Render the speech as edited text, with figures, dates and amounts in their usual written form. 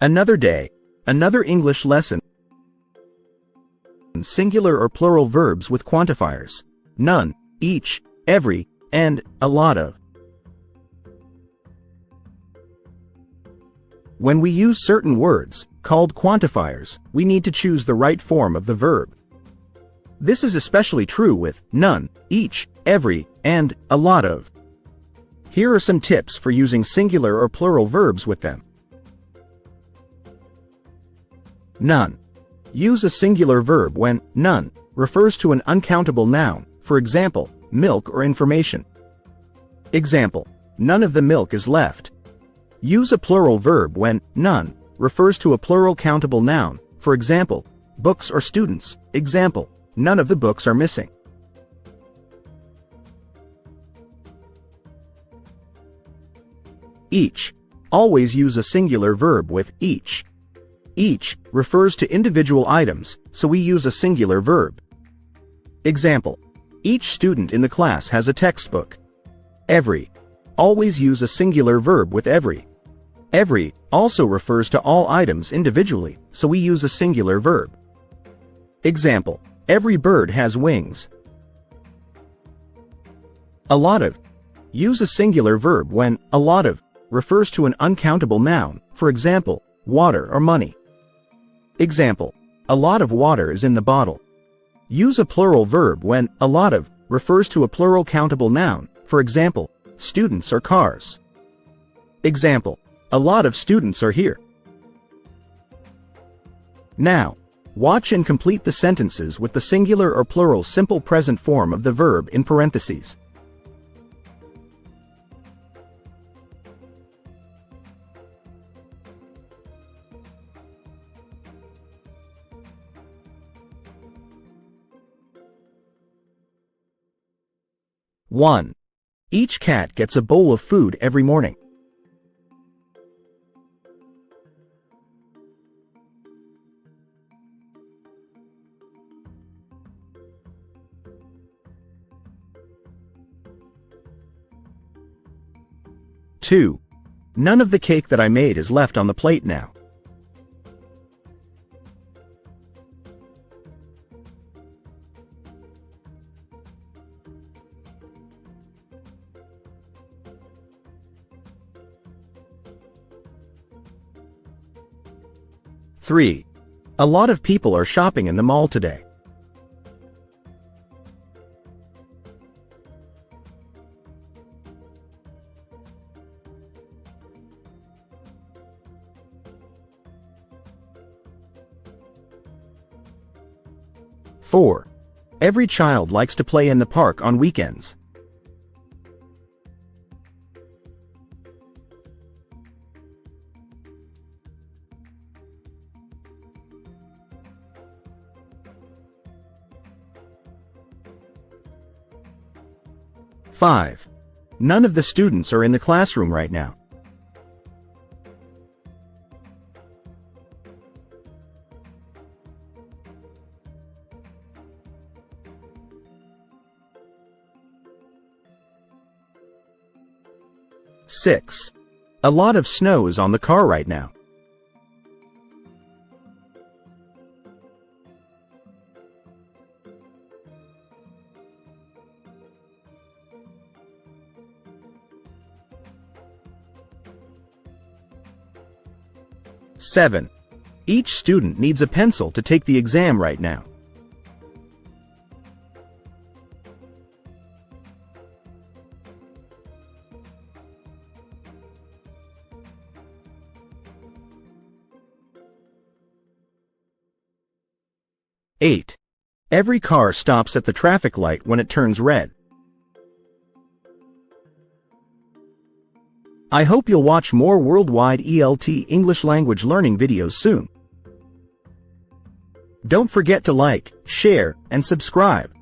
Another day, another English lesson. Singular or plural verbs with quantifiers: none, each, every, and a lot of. When we use certain words, called quantifiers, we need to choose the right form of the verb. This is especially true with none, each, every, and a lot of. Here are some tips for using singular or plural verbs with them. None. Use a singular verb when none refers to an uncountable noun, for example, milk or information. Example: none of the milk is left. Use a plural verb when none refers to a plural countable noun, for example, books or students. Example: none of the books are missing. Each. Always use a singular verb with each. Each refers to individual items, so we use a singular verb. Example: each student in the class has a textbook. Every. Always use a singular verb with every. Every also refers to all items individually, so we use a singular verb. Example: every bird has wings. A lot of. Use a singular verb when a lot of refers to an uncountable noun, for example, water or money. Example: a lot of water is in the bottle. Use a plural verb when a lot of refers to a plural countable noun, for example, students or cars. Example: a lot of students are here. Now, watch and complete the sentences with the singular or plural simple present form of the verb in parentheses. One. Each cat gets a bowl of food every morning. Two. None of the cake that I made is left on the plate now. Three. A lot of people are shopping in the mall today. Four. Every child likes to play in the park on weekends. Five. None of the students are in the classroom right now. Six. A lot of snow is on the car right now. Seven. Each student needs a pencil to take the exam right now. Eight. Every car stops at the traffic light when it turns red. I hope you'll watch more worldwide ELT English language learning videos soon. Don't forget to like, share, and subscribe.